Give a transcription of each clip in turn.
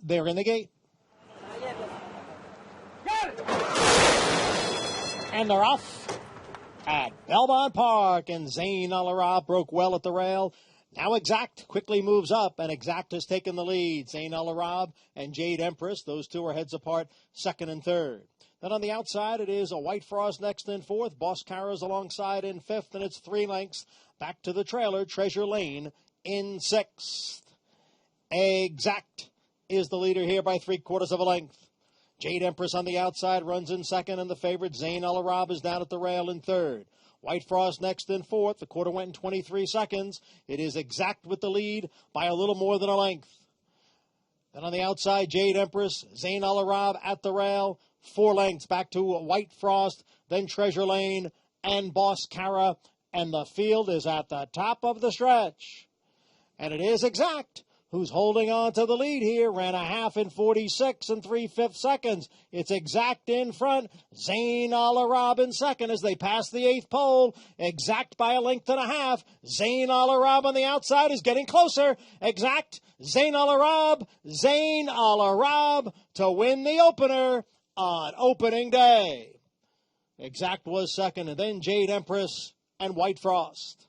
They're in the gate. And they're off at Belmont Park, and Zayn Al-Arab broke well at the rail. Now Exact quickly moves up, and Exact has taken the lead. Zayn Al-Arab and Jade Empress, those two are heads apart, second and third. Then on the outside, it is a White Frost next in fourth. Boss Cara's alongside in fifth, and it's 3 lengths back to the trailer. Treasure Lane in sixth. Exact is the leader here by 3/4 of a length. Jade Empress on the outside runs in second, and the favorite Zayn Al-Arab is down at the rail in third. White Frost next in fourth. The quarter went in 23 seconds. It is Exact with the lead by a little more than a length. Then on the outside, Jade Empress, Zayn Al-Arab at the rail, 4 lengths back to White Frost, then Treasure Lane and Boss Cara, and the field is at the top of the stretch. And it is Exact who's holding on to the lead here. Ran a half in 46 and 3/5 seconds. It's Exact in front. Zayn Al-Arab in second as they pass the 8th pole. Exact by a length and a half. Zayn Al-Arab on the outside is getting closer. Exact, Zayn Al-Arab to win the opener on opening day. Exact was second, and then Jade Empress and White Frost.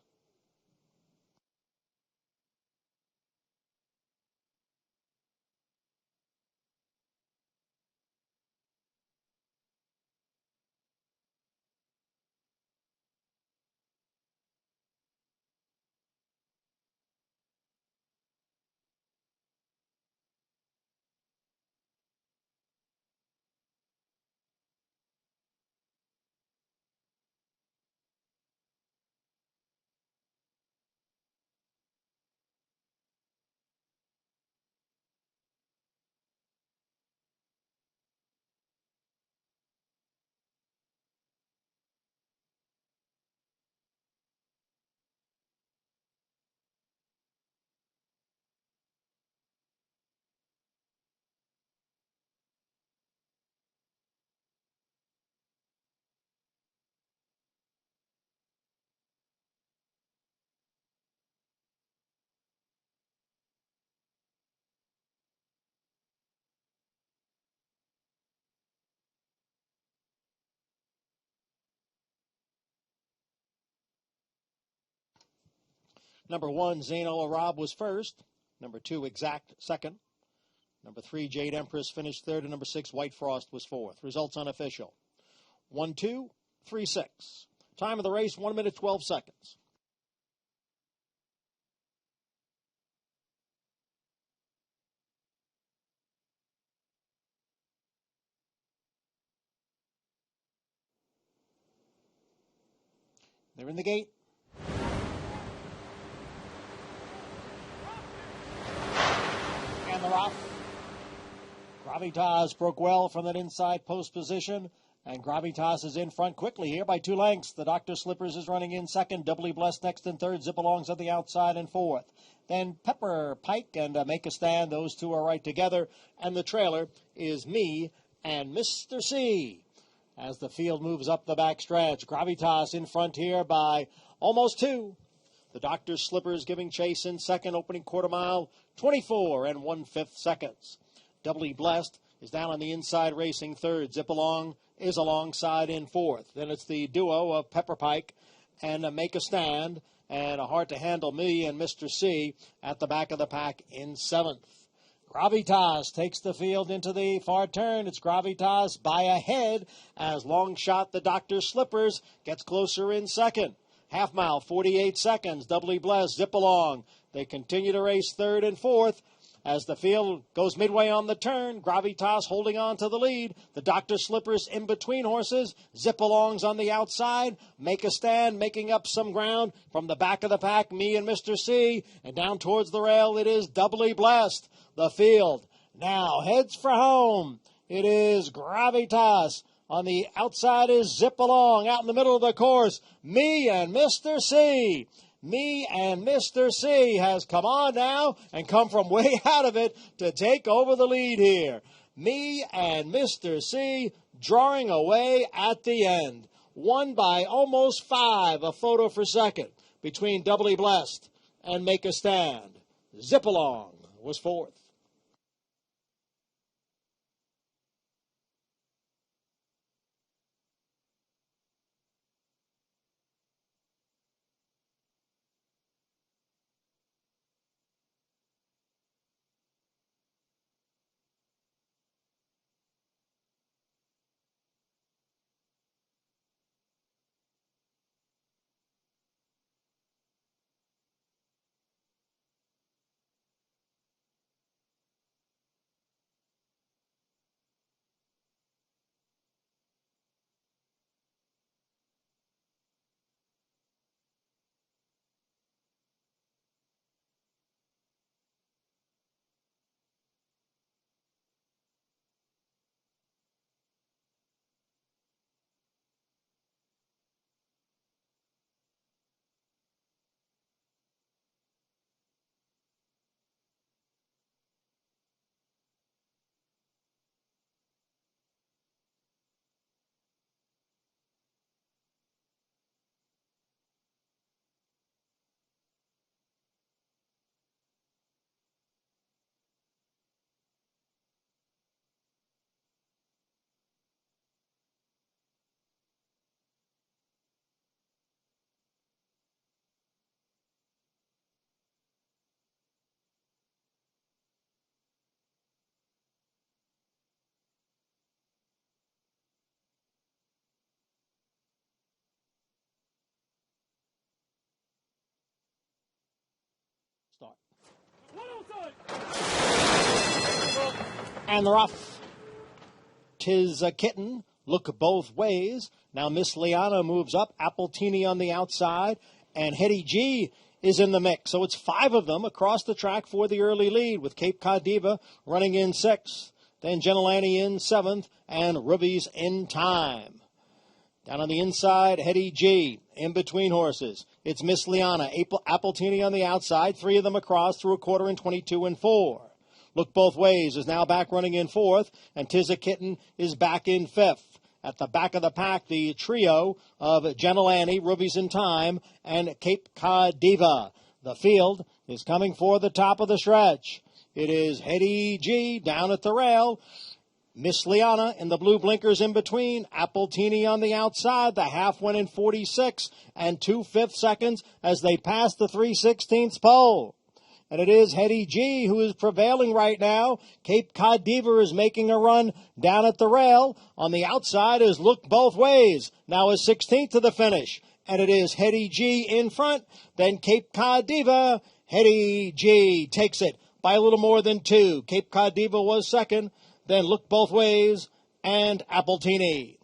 Number 1, Zayn Al-Arab was first. Number 2, Exact second. Number 3, Jade Empress finished third. And number 6, White Frost was fourth. Results unofficial. 1-2, 3-6. Time of the race, 1 minute, 12 seconds. They're in the gate. And they're off. Gravitas broke well from that inside post position, and Gravitas is in front quickly here by 2 lengths. The Dr. Slippers is running in second. Doubly Blessed next in third. Zip-Alongs on the outside in fourth. Then Pepper Pike and Make a Stand. Those two are right together. And the trailer is Me and Mr. C. As the field moves up the backstretch, Gravitas in front here by almost 2. The Dr. Slippers giving chase in second, opening quarter mile, 24 and 1/5 seconds. Doubly Blessed is down on the inside racing third. Zip-Along is alongside in fourth. Then it's the duo of Pepper Pike and Make a Stand, and a hard to handle Me and Mr. C at the back of the pack in seventh. Gravitas takes the field into the far turn. It's Gravitas by a head as Long Shot the Dr. Slippers gets closer in second. Half mile, 48 seconds. Doubly Blessed, Zip-Along. They continue to race third and fourth. As the field goes midway on the turn, Gravitas holding on to the lead. The Dr. Slippers in between horses. Zip-Alongs on the outside. Make a Stand, making up some ground from the back of the pack. Me and Mr. C. And down towards the rail, it is Doubly Blessed. The field now heads for home. It is Gravitas. On the outside is Zip-Along. Out in the middle of the course, Me and Mr. C. Me and Mr. C has come on now and come from way out of it to take over the lead here. Me and Mr. C drawing away at the end. Won by almost 5, a photo for second, between Doubly Blessed and Make a Stand. Zip-Along was fourth. start. And they're off. Tis a Kitten. Look both ways. Now Miss Liana moves up. Appletini on the outside. And Hetty G is in the mix. So it's 5 of them across the track for the early lead, with Cape Cod Diva running in 6th. Then Gentilani in 7th. And Ruby's in time. Down on the inside, Hetty G. In between horses, it's Miss Liana. Appletini on the outside. 3 of them across through a quarter in 22 and 4. Look Both Ways is now back running in 4th, and Tis a Kitten is back in 5th. At the back of the pack, the trio of Gentilani, Ruby's in Time, and Cape Cod Diva. The field is coming for the top of the stretch. It is Hetty G down at the rail. Miss Liana in the blue blinkers in between. Appletini on the outside. The half went in 46 and 2/5 seconds as they pass the 3/16 pole. And it is Hetty G who is prevailing right now. Cape Cod Diva is making a run down at the rail. On the outside is Look Both Ways. Now is 16th to the finish. And it is Hetty G in front. Then Cape Cod Diva. Hetty G takes it by a little more than 2. Cape Cod Diva was second. Then Look Both Ways and Appletini.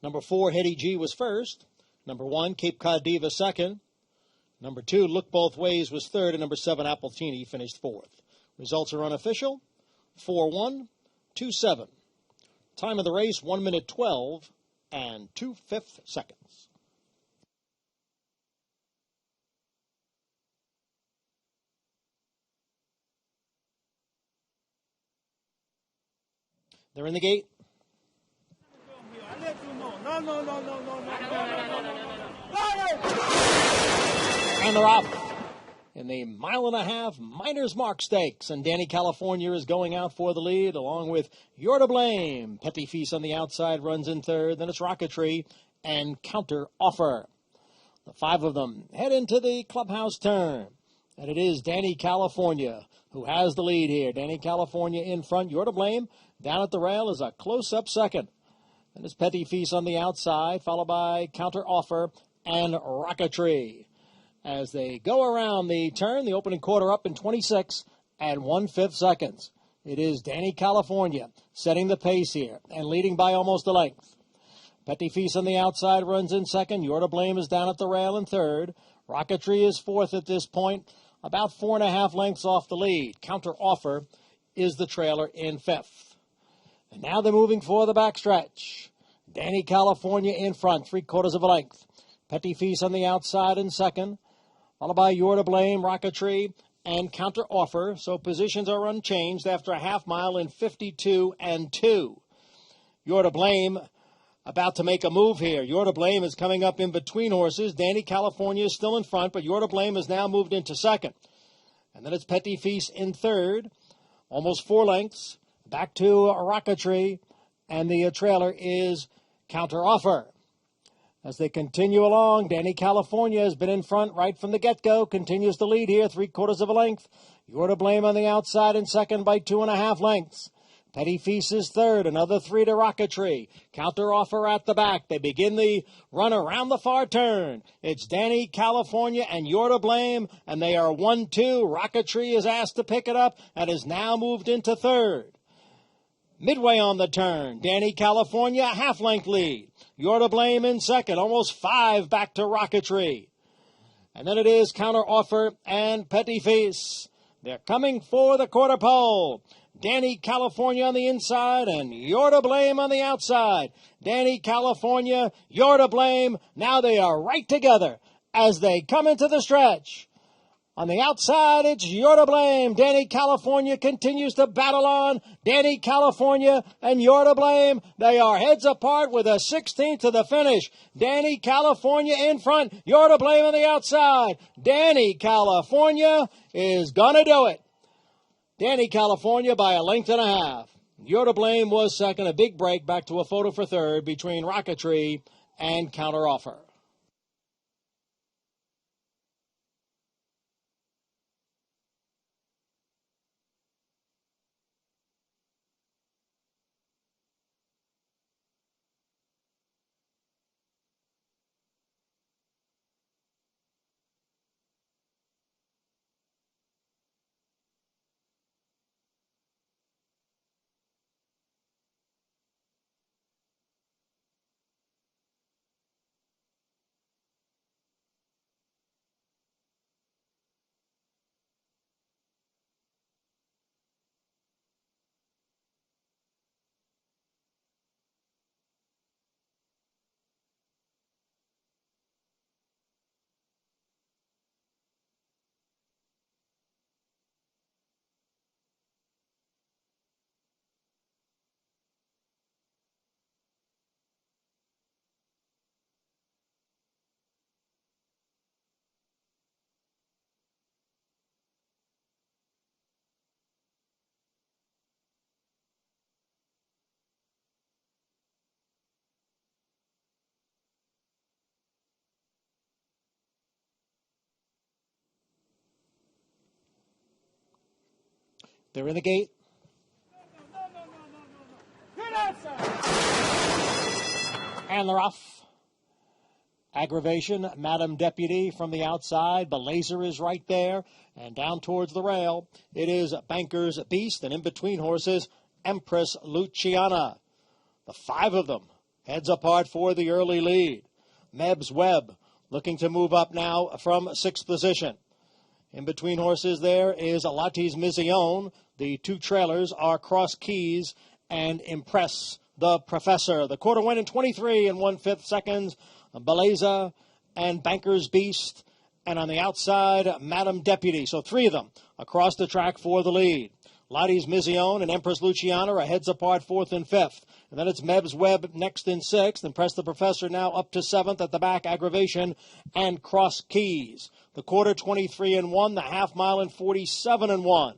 Number 4, Hetty G was first. Number 1, Cape Cod Diva second. Number 2, Look Both Ways was third. And number 7, Appletini finished 4th. Results are unofficial. 4-1, 2-7. Time of the race, 1 minute 12 and 2/5 seconds. They're in the gate. And they're off in the 1.5 Miners Mark Stakes. And Danny California is going out for the lead, along with You're to Blame. Petit Fils on the outside runs in 3rd. Then it's Rocketry and Counter Offer. The 5 of them head into the clubhouse turn. And it is Danny California who has the lead here. Danny California in front. You're to Blame. Down at the rail is a close-up second. And it's Petit Fils on the outside, followed by Counter Offer and Rocketry. As they go around the turn, the opening quarter up in 26 and 1/5 seconds. It is Danny California setting the pace here and leading by almost a length. Petit Fils on the outside runs in second. You're to Blame is down at the rail in 3rd. Rocketry is 4th at this point, about 4.5 lengths off the lead. Counter Offer is the trailer in 5th. And now they're moving for the backstretch. Danny California in front, 3/4 of a length. Petit Fils on the outside in 2nd, followed by You're to Blame, Rocketry, and Counter Offer. So positions are unchanged after a half mile in 52 and 2. You're to Blame about to make a move here. You're to Blame is coming up in between horses. Danny California is still in front, but You're to Blame has now moved into 2nd. And then it's Petit Fils in 3rd, almost 4 lengths. Back to Rocketry, and the trailer is Counter Offer. As they continue along, Danny California has been in front right from the get-go, continues to lead here, 3/4 of a length. You're to Blame on the outside in 2nd by 2.5 lengths. Petit Fils is 3rd, another 3 to Rocketry. Counter Offer at the back. They begin the run around the far turn. It's Danny California and You're to Blame, and they are 1-2. Rocketry is asked to pick it up and is now moved into 3rd. Midway on the turn, Danny California, half-length lead. You're to Blame in second. Almost 5 back to Rocketry. And then it is Counter Offer and Petit Fils. They're coming for the quarter pole. Danny California on the inside and You're to Blame on the outside. Danny California, You're to Blame. Now they are right together as they come into the stretch. On the outside, it's You're to Blame. Danny California continues to battle on. Danny California and You're to Blame. They are heads apart with a 16th to the finish. Danny California in front. You're to Blame on the outside. Danny California is going to do it. Danny California by a length and a half. You're to Blame was second. A big break back to a photo for third between Rocketry and Counter Offer. They're in the gate. And they're off. Aggravation, Madam Deputy from the outside. Belazer is right there. And down towards the rail, it is Banker's Beast. And in between horses, Empress Luciana. The 5 of them heads apart for the early lead. Meb's Webb looking to move up now from 6th position. In between horses there is Lati's Mizion. The 2 trailers are Cross Keys and Impress the Professor. The quarter went in 23 1/5 seconds. Beleza and Banker's Beast. And on the outside, Madam Deputy. So 3 of them across the track for the lead. Lati's Mizion and Empress Luciana are heads apart 4th and 5th. And then it's Meb's Webb next in 6th. And Press the Professor now up to 7th at the back. Aggravation and Cross Keys. The quarter 23 1. The half mile in 47 1.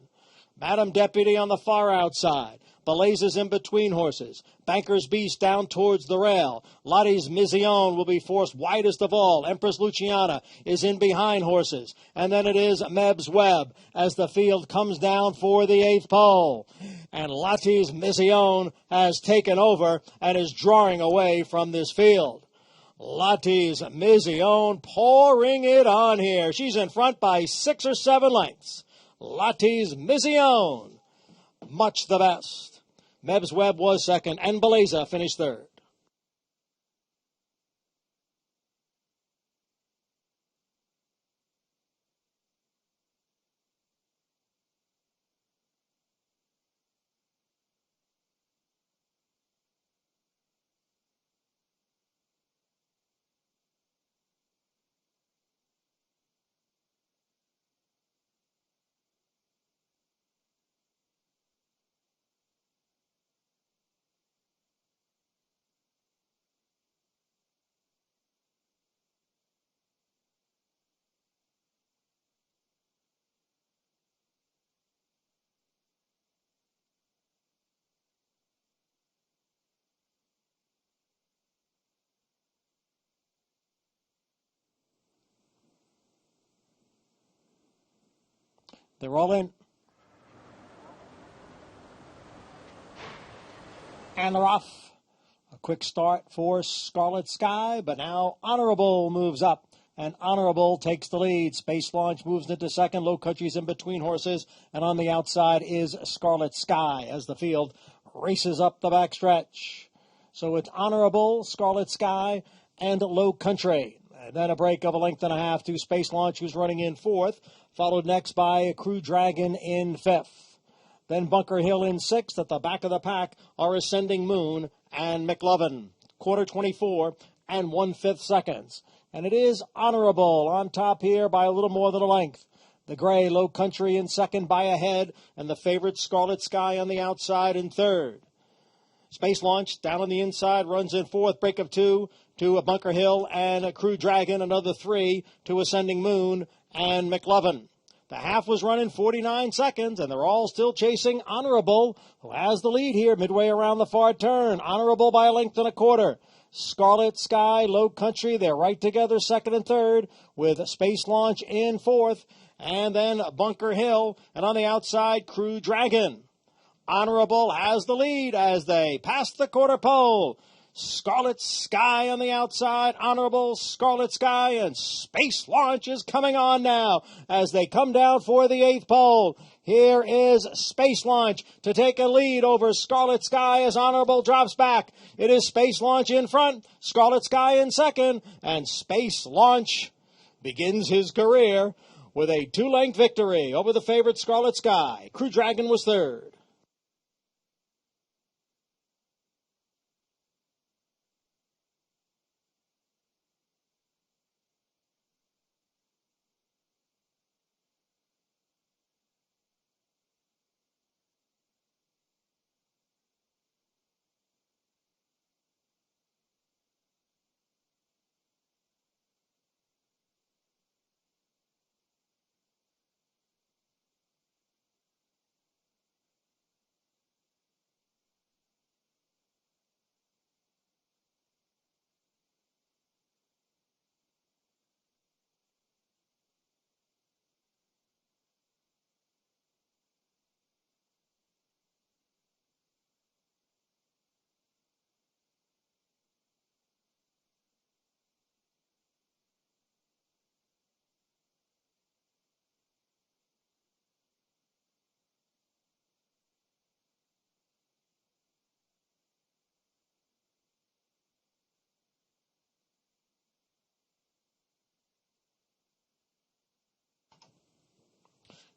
Madam Deputy on the far outside. Belaza's in between horses. Banker's Beast down towards the rail. Lati's Mizion will be forced widest of all. Empress Luciana is in behind horses. And then it is Meb's Webb as the field comes down for the 8th pole. And Lati's Mizion has taken over and is drawing away from this field. Lati's Mizion pouring it on here. She's in front by 6 or 7 lengths. Lati's Mizion, much the best. Meb's Webb was second, and Beleza finished third. They're all in. And they're off. A quick start for Scarlet Sky, but now Honorable moves up. And Honorable takes the lead. Space Launch moves into second. Low Country's in between horses. And on the outside is Scarlet Sky as the field races up the backstretch. So it's Honorable, Scarlet Sky, and Low Country. And then a break of a length and a half to Space Launch, who's running in fourth, followed next by Crew Dragon in fifth. Then Bunker Hill in sixth. At the back of the pack are Ascending Moon and McLovin. Quarter 24 and 1/5 seconds. And it is Honorable on top here by a little more than a length. The gray Low Country in second by a head, and the favorite Scarlet Sky on the outside in third. Space Launch down on the inside runs in fourth, break of two to a Bunker Hill and a Crew Dragon, another three to Ascending Moon and McLovin. The half was running 49 seconds, and they're all still chasing Honorable, who has the lead here midway around the far turn. Honorable by a length and a quarter. Scarlet Sky, Low Country, they're right together, second and third, with Space Launch in fourth, and then Bunker Hill, and on the outside, Crew Dragon. Honorable has the lead as they pass the quarter pole. Scarlet Sky on the outside, Honorable, Scarlet Sky, and Space Launch is coming on now as they come down for the eighth pole. Here is Space Launch to take a lead over Scarlet Sky as Honorable drops back. It is Space Launch in front, Scarlet Sky in second, and Space Launch begins his career with a two-length victory over the favorite Scarlet Sky. Crew Dragon was third.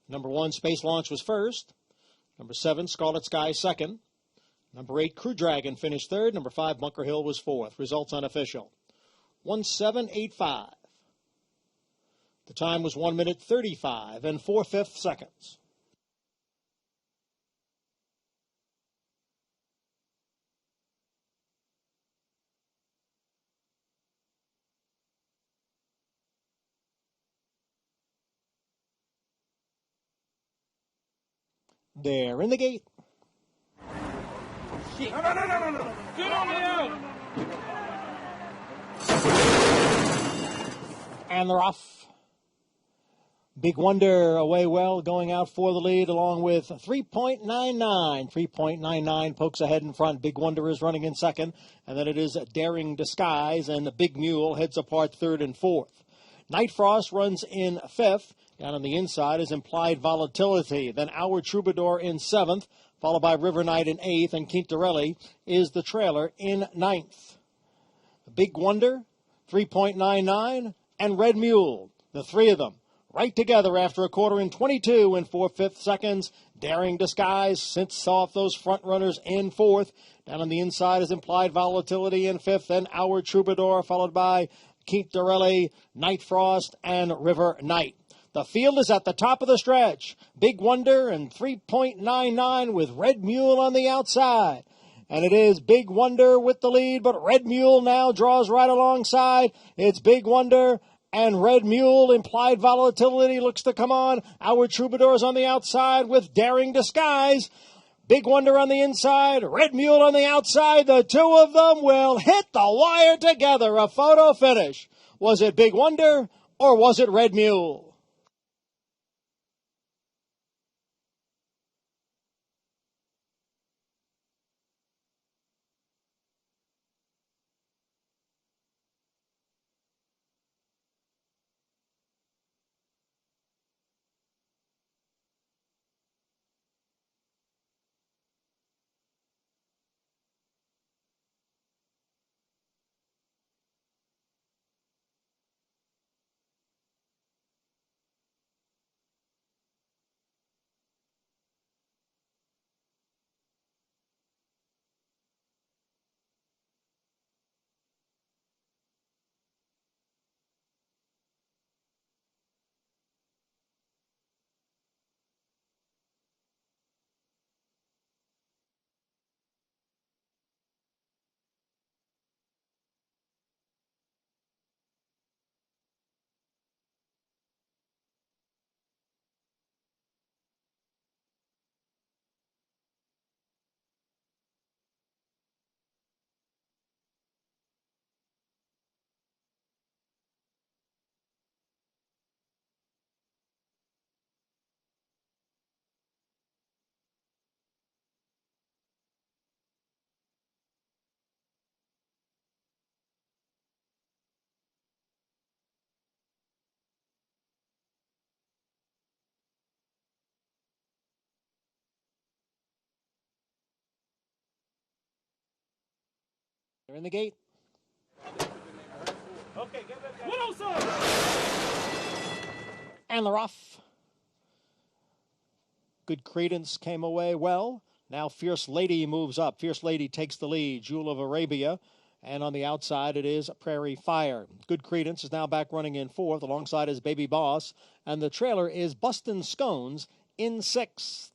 Number 1, Space Launch was first. Number 7, Scarlet Sky second. Number 8, Crew Dragon finished third. Number 5, Bunker Hill was fourth. Results unofficial. 1:7.85. The time was 1 minute 35 and 4/5 seconds. They're in the gate. No. Get on me out. And they're off. Big Wonder away well, going out for the lead along with 3.99. 3.99 pokes ahead in front. Big Wonder is running in second. And then it is Daring Disguise, and the Big Mule heads apart third and fourth. Night Frost runs in fifth. Down on the inside is Implied Volatility. Then Our Troubadour in seventh, followed by River Knight in eighth, and Quintarelli is the trailer in ninth. Big Wonder, 3.99, and Red Mule, the three of them, right together after a quarter in 22 and 4/5 seconds. Daring Disguise since off those front runners in fourth. Down on the inside is Implied Volatility in fifth, then Our Troubadour, followed by Quintarelli, Night Frost, and River Knight. The field is at the top of the stretch. Big Wonder and 3.99 with Red Mule on the outside. And it is Big Wonder with the lead, but Red Mule now draws right alongside. It's Big Wonder and Red Mule. Implied Volatility looks to come on. Our Troubadour's on the outside with Daring Disguise. Big Wonder on the inside, Red Mule on the outside. The two of them will hit the wire together. A photo finish. Was it Big Wonder or was it Red Mule? They're in the gate. Okay, get that guy. 107. And they're off. Good Credence came away well. Now Fierce Lady moves up. Fierce Lady takes the lead. Jewel of Arabia. And on the outside, it is Prairie Fire. Good Credence is now back running in fourth. Alongside is Baby Boss. And the trailer is Bustin' Scones in sixth.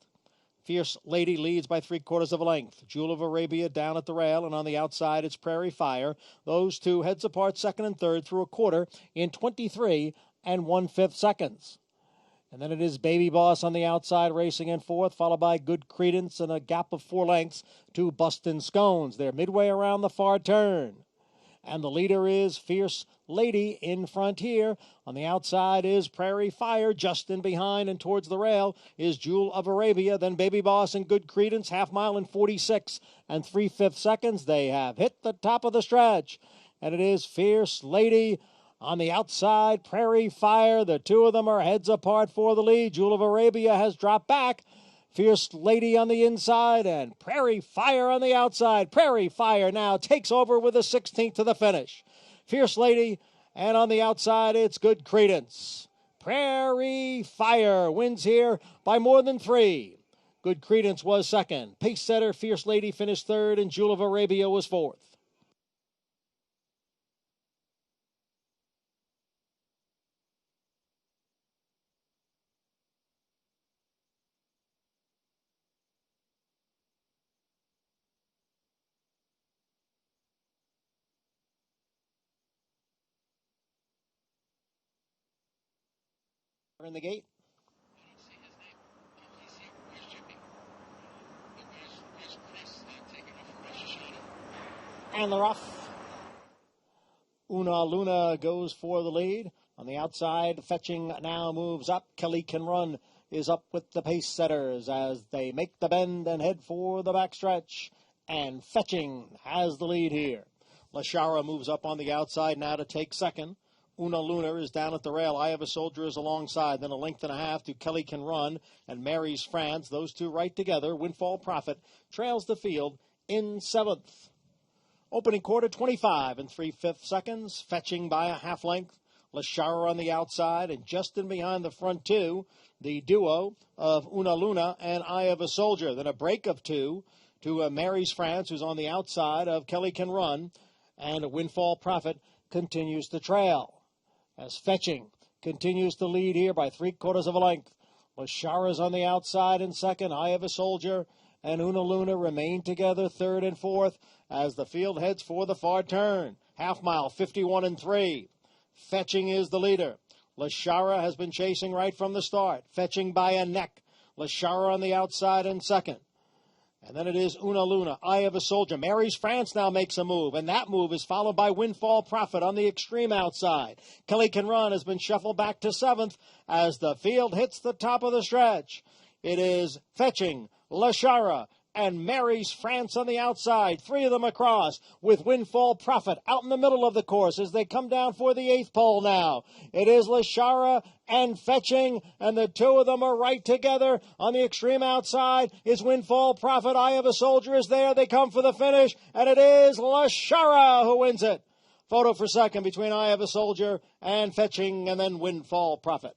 Fierce Lady leads by 3/4 of a length. Jewel of Arabia down at the rail, and on the outside it's Prairie Fire. Those two heads apart, second and third, through a quarter in 23 1/5 seconds. And then it is Baby Boss on the outside racing in fourth, followed by Good Credence and a gap of 4 lengths to Bustin' Scones. They're midway around the far turn. And the leader is Fierce Lady in front here. On the outside is Prairie Fire. Just in behind and towards the rail is Jewel of Arabia. Then Baby Boss and Good Credence. Half mile in 46 3/5 seconds. They have hit the top of the stretch. And it is Fierce Lady on the outside. Prairie Fire. The two of them are heads apart for the lead. Jewel of Arabia has dropped back. Fierce Lady on the inside and Prairie Fire on the outside. Prairie Fire now takes over with a 16th to the finish. Fierce Lady, and on the outside it's Good Credence. Prairie Fire wins here by more than 3. Good Credence was second. Pace setter Fierce Lady finished third, and Jewel of Arabia was fourth. In the gate. And they're off. Una Luna goes for the lead. On the outside, Fetching now moves up. Kelly Can Run is up with the pace setters as they make the bend and head for the backstretch. And Fetching has the lead here. Lashara moves up on the outside now to take second. Una Luna is down at the rail. Eye of a Soldier is alongside. Then a length and a half to Kelly Can Run and Mary's France. Those two right together. Windfall Prophet trails the field in seventh. Opening quarter, 25 3/5 seconds. Fetching by a half length. Lashara on the outside, and just in behind the front two, the duo of Una Luna and Eye of a Soldier. Then a break of 2 to Mary's France, who's on the outside of Kelly Can Run, and a Windfall Prophet continues to trail. As Fetching continues to lead here by 3/4 of a length. Lashara's on the outside in second. Eye of a Soldier and Una Luna remain together third and fourth as the field heads for the far turn. Half mile, 51 3. Fetching is the leader. Lashara has been chasing right from the start. Fetching by a neck. Lashara on the outside in second. And then it is Una Luna, Eye of a Soldier. Mary's France now makes a move, and that move is followed by Windfall Prophet on the extreme outside. Kelly Can Run has been shuffled back to seventh as the field hits the top of the stretch. It is Fetching, Lashara, and Mary's France on the outside. 3 of them across with Windfall Prophet out in the middle of the course as they come down for the 8th pole now. It is Lashara and Fetching, and the two of them are right together. On the extreme outside is Windfall Prophet. Eye of a Soldier is there. They come for the finish, and it is Lashara who wins it. Photo for second between Eye of a Soldier and Fetching, and then Windfall Prophet.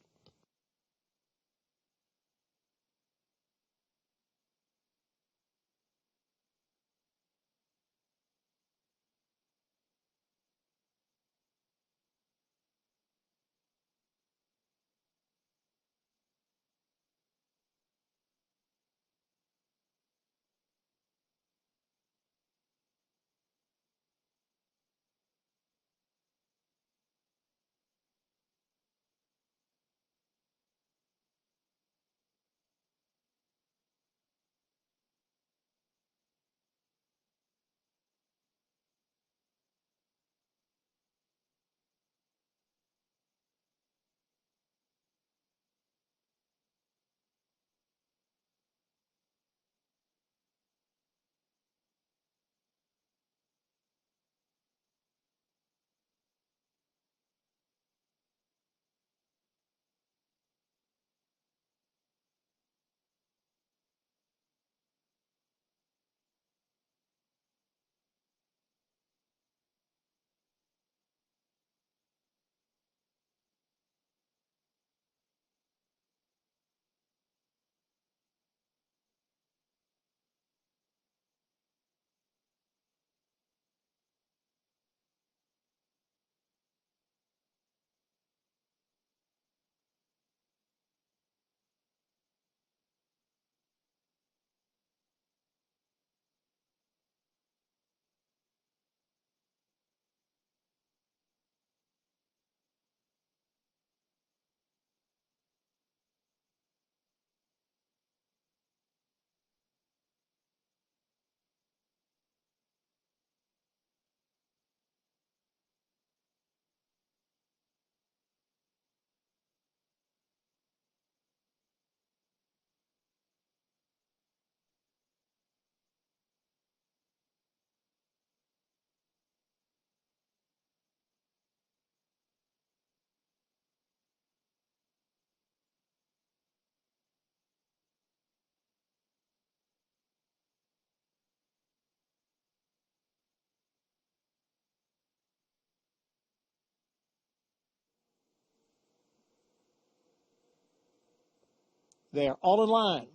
They're all in line.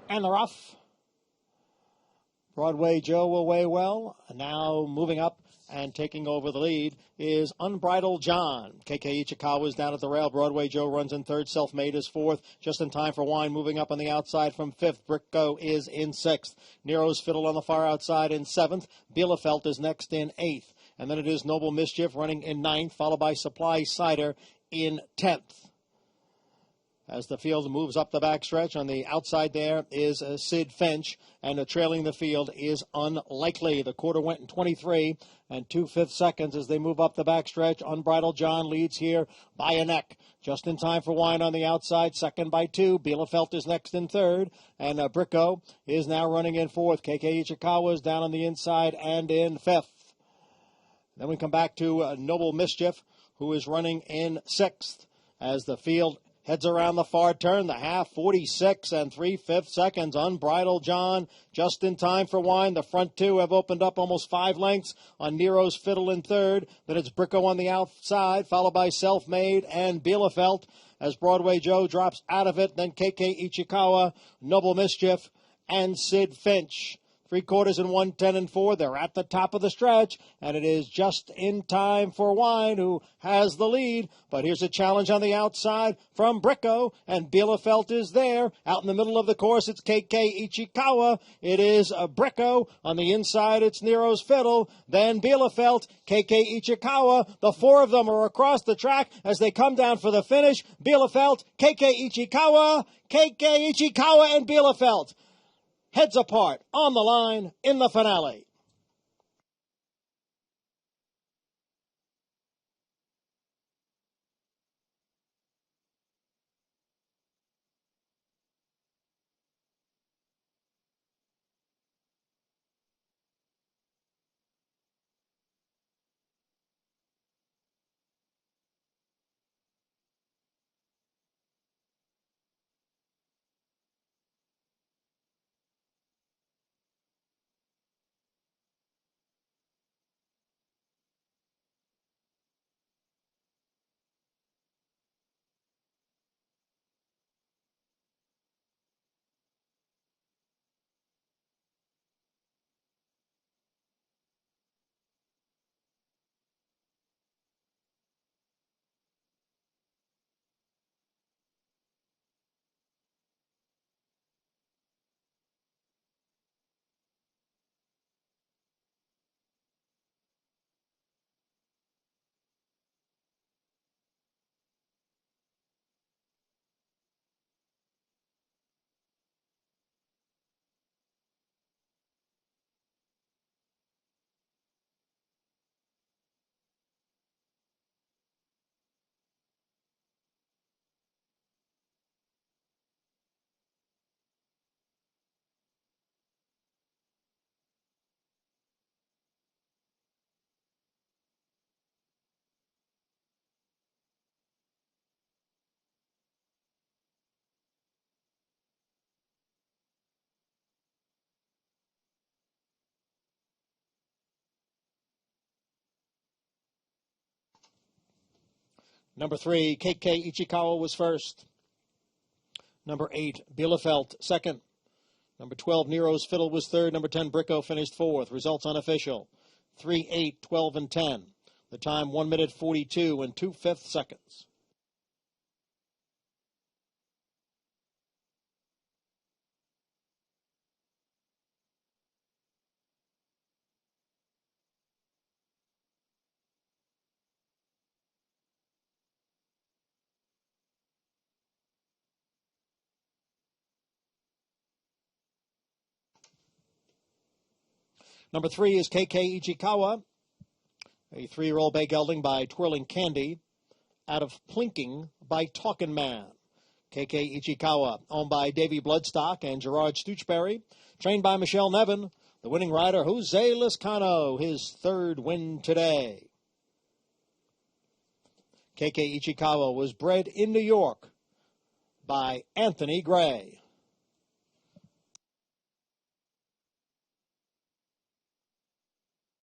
And they're off. Broadway Joe will weigh well. Now moving up and taking over the lead is Unbridled John. KK Ichikawa is down at the rail. Broadway Joe runs in third. Self-Made is fourth. Just in time for Wine moving up on the outside from fifth. Bricko is in sixth. Nero's Fiddle on the far outside in seventh. Bielefeld is next in eighth. And then it is Noble Mischief running in ninth, followed by Supply Cider in 10th. As the field moves up the backstretch, on the outside there is Sid Finch, and trailing the field is Unlikely. The quarter went in 23 and 2/5 seconds as they move up the backstretch. Unbridled John leads here by a neck. Just in time for Wine on the outside, second by 2. Bielefeld is next in third, and Bricko is now running in fourth. KK Ichikawa is down on the inside and in fifth. Then we come back to Noble Mischief, who is running in sixth as the field heads around the far turn. The half, 46 and 3/5 seconds. Unbridled John just in time for Wine. The front two have opened up almost 5 lengths on Nero's Fiddle in third. Then it's Bricko on the outside, followed by Self-Made and Bielefeld as Broadway Joe drops out of it. Then KK Ichikawa, Noble Mischief, and Sid Finch. 3/4 and 1:10 and 4. They're at the top of the stretch, and it is just in time for Wine, who has the lead. But here's a challenge on the outside from Bricko, and Bielefeld is there. Out in the middle of the course, it's KK Ichikawa. It is Bricko. On the inside, it's Nero's Fiddle. Then Bielefeld, KK Ichikawa. The four of them are across the track as they come down for the finish. Bielefeld, KK Ichikawa, and Bielefeld. Heads apart on the line in the finale. Number 3, KK Ichikawa was first. Number 8, Bielefeld second. Number 12, Nero's Fiddle was third. Number 10, Bricko finished fourth. Results unofficial. 3, 8, 12, and 10. The time 1 minute 42 and 2/5 seconds. Number 3 is KK Ichikawa, a 3-year-old bay gelding by Twirling Candy, out of Plinking by Talkin' Man. KK Ichikawa, owned by Davy Bloodstock and Gerard Stoochberry, trained by Michelle Nevin. The winning rider, Jose Liscano, his third win today. KK Ichikawa was bred in New York by Anthony Gray.